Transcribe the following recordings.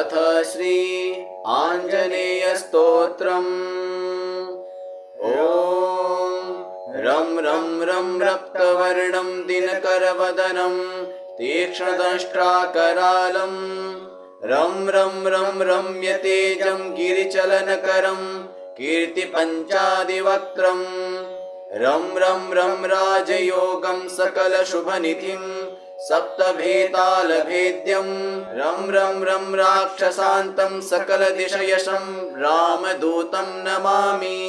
अथ श्री आञ्जनेयस्तोत्रम्। ॐ रं रं रं रक्तवर्णं दिनकरवदनं तीक्ष्णदंष्ट्राकरालं रं रं रं रम्यतेजं गिरिचलनकरं कीर्तिपञ्चादिवक्त्रं रं रं रं राजयोगं सकलशुभनिधिं सप्तभेतालभेद्यं रं रं रं राक्षसान्तं सकलदिशयशं रामदूतं नमामि।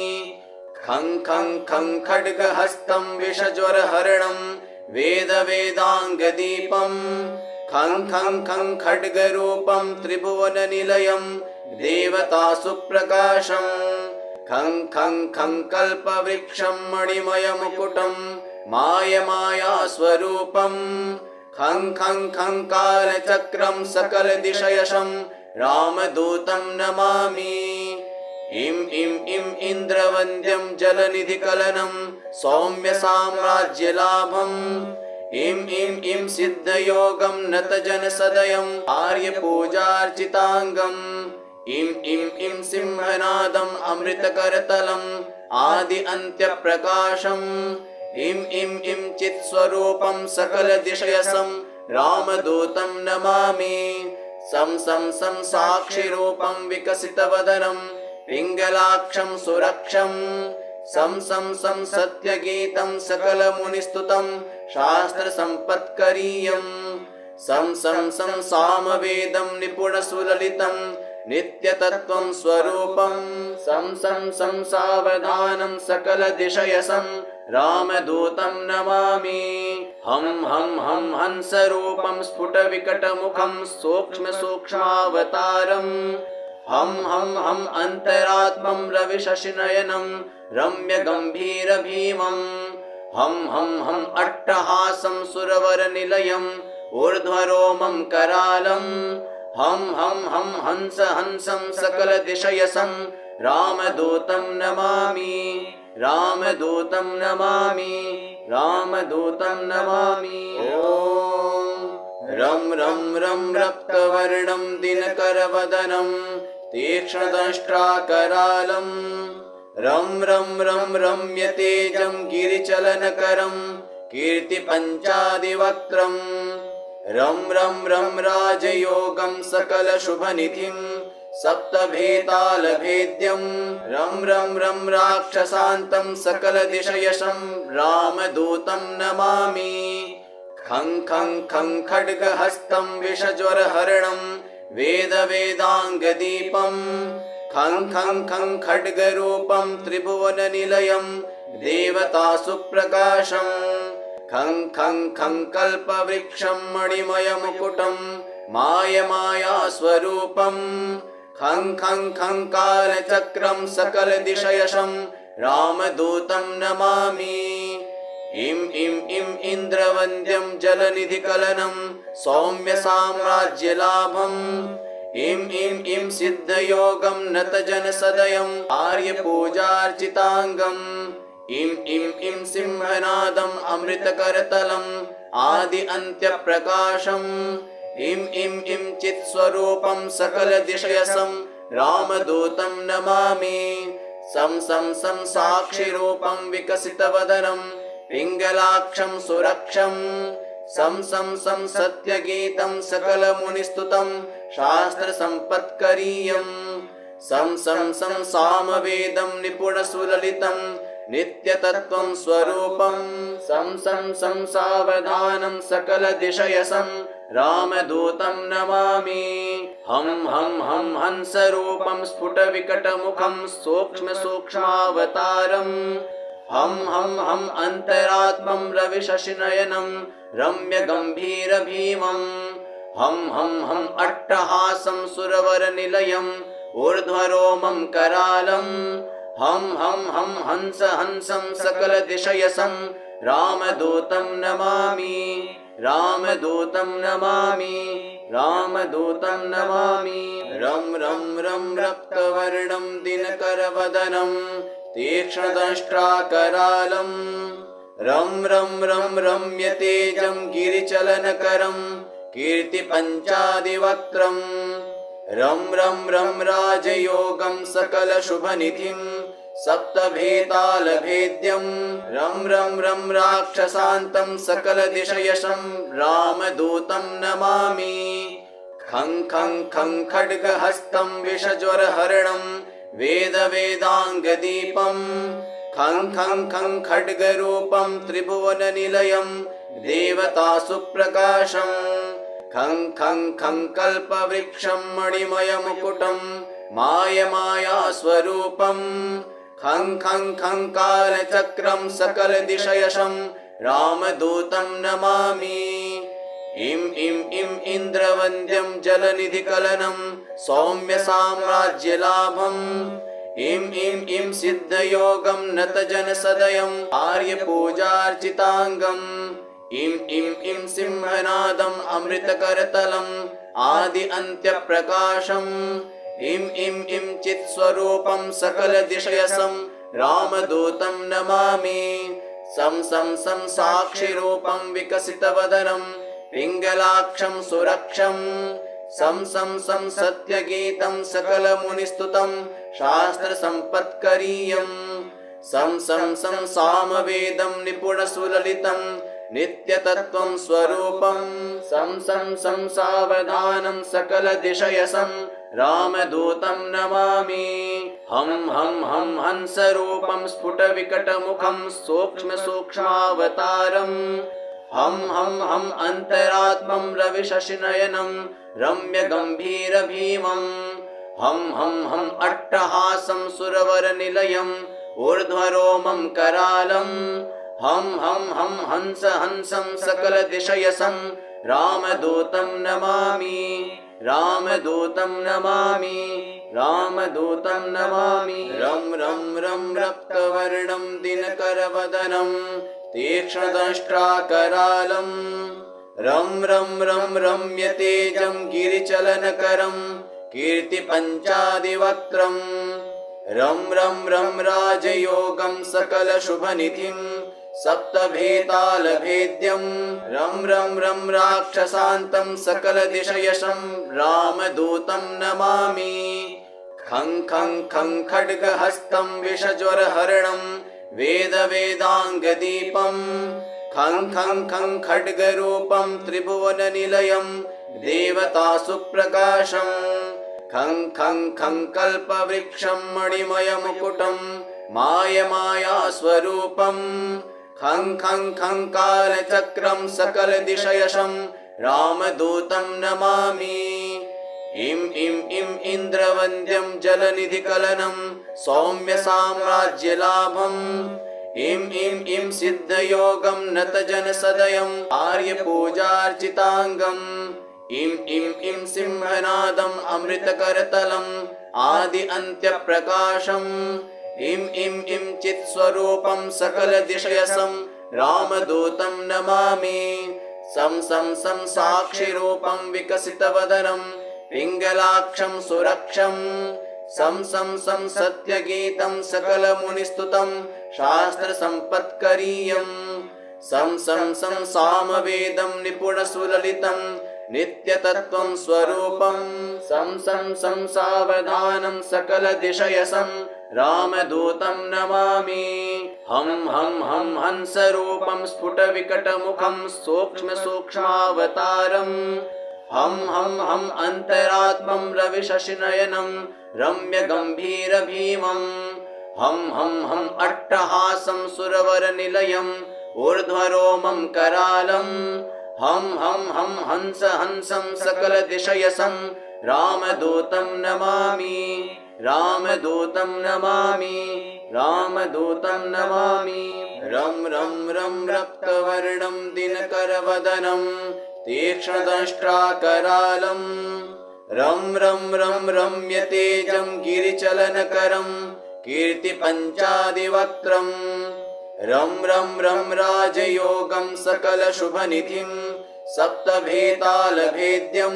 खं खं खं खड्गहस्तं विषज्वरहरणं वेदवेदाङ्गदीपं खं खं खं खड्गरूपं त्रिभुवननिलयं देवतासुप्रकाशं खं खं खं कल्पवृक्षं मणिमयमुकुटं मायमायास्वरूपं खं खं खं कालचक्रं सकलदिशयशं रामदूतं नमामि। इं इं इं इन्द्रवन्द्यं जलनिधिकलनं सौम्यसाम्राज्यलाभम् इं इं इं सिद्धयोगं नतजनसदयम् आर्यपूजार्चिताङ्गम् इं इं इं सिंहनादम् अमृतकरतलम् आदि अन्त्यप्रकाशम् इं इं इं चित्स्वरूपं सकलदिशयसं रामदूतं नमामि। सं सं सं साक्षिरूपं विकसितवदनं पिङ्गलाक्षं सुरक्षं सं सं सं सत्यगीतं सकलमुनिस्तुतं शास्त्रसम्पत्करीयं सं सं सं सामवेदं निपुणसुललितं नित्यतत्त्वं स्वरूपं सं सं सं सावधानं सकलदिशयसं रामदूतं नमामि। हं हं हं हंसरूपं स्फुटविकटमुखं सूक्ष्मसूक्ष्मावतारम् हं हं हं अन्तरात्मं रविशशिनयनं रम्यगम्भीरभीमं हं हं हं अट्टहासं सुरवरनिलयम् ऊर्ध्वरोमं करालं हं हं हं हंस हंसं सकलदिशयसं रामदूतं नमामि। रामदूतं नमामि। रामदूतं नमामि। ॐ रं रं रं रक्तवर्णं दिनकरवदनं तीक्ष्णदंष्ट्राकरालं रं रं रं रम्यतेजं गिरिचलनकरं कीर्तिपञ्चादिवक्त्रं रं रं रं राजयोगं सकलशुभनिधिं सप्तभेतालभेद्यं रं रं रं राक्षसान्तं सकलदिशयशं रामदूतं नमामि। खं खं खं खड्गहस्तं विषज्वरहरणं वेदवेदाङ्गदीपं खं खं खं खड्गरूपं त्रिभुवननिलयं देवतासुप्रकाशं खं खं खं कल्पवृक्षं मणिमयमुकुटं मायमायास्वरूपं खं खं खं कालचक्रं सकलदिशयशं रामदूतं नमामि। इं इं इं इन्द्रवन्द्यं जलनिधिकलनं सौम्यसाम्राज्यलाभम् इं इं इं सिद्धयोगं नतजनसदयम् आर्यपूजार्चिताङ्गम् इं इं इं सिंहनादम् अमृतकरतलम् आदि अन्त्यप्रकाशम् इं इं इं चित्स्वरूपं सकलदिशयसं रामदूतं नमामि। सं सं सं साक्षिरूपं विकसितवदनं पिङ्गलाक्षं सुरक्षं सं सं सं सत्यगीतं सकलमुनिस्तुतं शास्त्रसम्पत्करीयं सं सं सं सामवेदं निपुणसुललितं नित्यतत्त्वं स्वरूपं सं सं सं सावधानं सकलदिशयसं रामदूतं नमामि। हं हं हं हंसरूपं स्फुटविकटमुखं सूक्ष्मसूक्ष्मावतारम् हं हं हं अन्तरात्मं रविशशिनयनं रम्यगम्भीरभीमं हं हं हं अट्टहासं सुरवरनिलयम् ऊर्ध्वरोमं करालं हं हं हं हंस हंसं सकलदिशयसं रामदूतं नमामि। रामदूतं नमामि। रामदूतं नमामि। रं रं रं रक्तवर्णं दिनकरवदनं तीक्ष्णदंष्ट्राकरालं रं रं रं रम्यतेजं गिरिचलनकरं कीर्तिपञ्चादिवक्त्रं रं रं रं राजयोगं सकलशुभनिधिं सप्तभेतालभेद्यं रं रं रं राक्षसान्तं सकलदिशयशं रामदूतं नमामि। खं खं खं खड्गहस्तं विषज्वरहरणं वेदवेदाङ्गदीपं खं खं खं खड्गरूपं त्रिभुवननिलयं देवतासुप्रकाशम् खं खं खं कल्पवृक्षं मणिमयमुकुटं मायमायास्वरूपं खं खं खं कालचक्रं सकलदिशयशं रामदूतं नमामि। इं इं इं इन्द्रवन्द्यं जलनिधिकलनं सौम्यसाम्राज्यलाभम् इं इं इं सिद्धयोगं नतजनसदयम् आर्यपूजार्चिताङ्गम् इं इं इं सिंहनादम् अमृतकरतलम् आदि अन्त्यप्रकाशम् इं इं इं चित्स्वरूपं सकलदिशयसं रामदूतं नमामि। सं सं सं साक्षिरूपं विकसितवदनं पिङ्गलाक्षं सुरक्षं सं सं सं सत्यगीतं सकलमुनिस्तुतं शास्त्रसम्पत्करीयं सं सं सं सामवेदं निपुणसुललितं नित्यतत्त्वं स्वरूपं सं सं सं सावधानं सकलदिशयसं रामदूतं नमामि। हं हं हं हंसरूपं स्फुटविकटमुखं सूक्ष्मसूक्ष्मावतारम् हं हं हं अन्तरात्मं रविशशिनयनं रम्यगम्भीरभीमं हं हं हं अट्टहासं सुरवरनिलयम् ऊर्ध्वरोमं करालं हं हं हं हंस हंसं सकलदिशयसं रामदूतं नमामि। रामदूतं नमामि रामदूतं नमामि। रं रं रं रक्तवर्णं दिनकरवदनं तीक्ष्णदंष्ट्राकरालं रं रं रं रम्यतेजं गिरिचलनकरं कीर्तिपञ्चादिवक्त्रं रं रं रं राजयोगं सकलशुभनिधिं सप्तभेतालभेद्यं रं रं रं राक्षसान्तं सकलदिशयशं रामदूतं नमामि। खं खं खं खड्गहस्तं विषज्वरहरणं वेदवेदाङ्गदीपं खं खं खं खड्गरूपं त्रिभुवननिलयं देवतासुप्रकाशम् खं खं खं कल्पवृक्षं मणिमयमुकुटं मायमायास्वरूपं खं खं खं कालचक्रं सकलदिशयशं रामदूतं नमामि। इं इं इं इन्द्रवन्द्यं जलनिधिकलनं सौम्यसाम्राज्यलाभम् इं इं इं सिद्धयोगं नतजनसदयम् आर्यपूजार्चिताङ्गम् इं इं इं सिंहनादम् अमृतकरतलम् आदि अन्त्यप्रकाशम् इं इं इं चित्स्वरूपं सकलदिशयसं रामदूतं नमामि। सं सं सं साक्षिरूपं विकसितवदनं पिङ्गलाक्षं सुरक्षं सं सं सं सत्यगीतं सकलमुनिस्तुतं शास्त्रसम्पत्करीयं सं सं सं सामवेदं निपुणसुललितं नित्यतत्त्वं स्वरूपं सं सं सं सावधानं सकलदिशयसं रामदूतं नमामि। हं हं हं हंसरूपं स्फुटविकटमुखं सूक्ष्मसूक्ष्मावतारम् हं हं हं अन्तरात्मं रविशशिनयनं रम्यगम्भीरभीमं हं हं हं अट्टहासं सुरवरनिलयम् ऊर्ध्वरोमं करालं हं हं हं हंस हंसं सकलदिशयसं रामदूतं नमामि। रामदूतं नमामि रामदूतं नमामि। रं रं रं रक्तवर्णं दिनकरवदनं तीक्ष्णदंष्ट्राकरालं रं रं रं रम्यतेजं गिरिचलनकरं कीर्तिपञ्चादिवक्त्रं रं रं रं राजयोगं सकलशुभनिधिं सप्तभेतालभेद्यं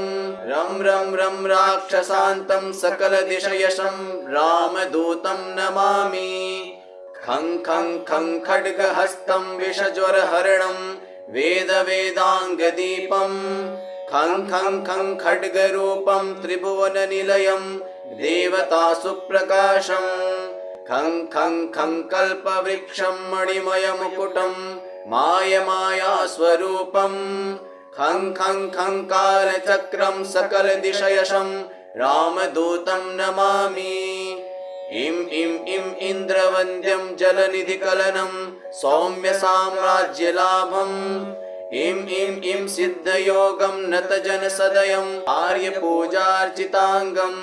रं रं रं राक्षसान्तं सकलदिशयशं रामदूतं नमामि। खं खं खं खड्गहस्तं विषज्वरहरणं वेदवेदाङ्गदीपं खं खं खं खड्गरूपं त्रिभुवननिलयं देवतासु प्रकाशम् खं खं खं कल्पवृक्षं मणिमयमुकुटं मायमायास्वरूपम् खं खं खं कालचक्रं सकलदिशयशं रामदूतं नमामि इं इं इं इन्द्रवन्द्यं जलनिधिकलनं सौम्यसाम्राज्यलाभम् इं इं इं सिद्धयोगं नतजनसदयम् आर्यपूजार्चिताङ्गम्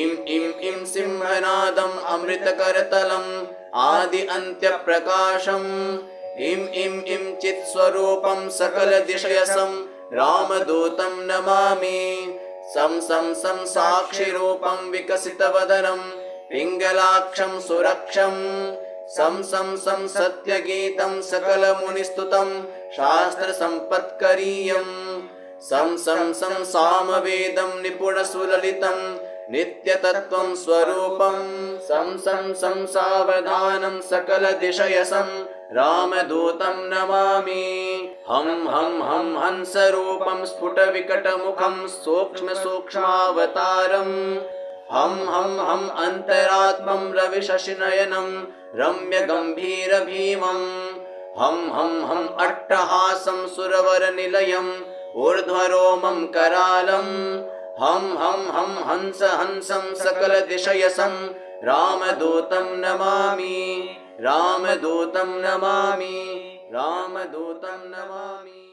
इं इं इं सिंहनादम् अमृतकरतलम् आदि अन्त्यप्रकाशम् इं इं इं चित्स्वरूपं सकलदिशयसं रामदूतं नमामि सं सं सं साक्षिरूपं विकसितवदनं पिङ्गलाक्षं सुरक्षम् सं सं सं सत्यगीतं सकलमुनिस्तुतं शास्त्रसम्पत्करीयम् सं सं सं सामवेदं निपुणसुललितं नित्यतत्त्वं स्वरूपम् सं सं सं सावधानं सकलदिशयसं रामदूतं नमामि हं हं हं हंसरूपं स्फुटविकटमुखं सूक्ष्मसूक्ष्मावतारम् हं हं हं अन्तरात्मं रविशशिनयनं रम्यगम्भीरभीमम् हं हं हं अट्टहासं सुरवरनिलयम् ऊर्ध्वरोमं करालम् हं हं हं हंस हंसं सकलदिशयसं रामदूतं नमामि रामदूतं नमामि रामदूतं नमामि।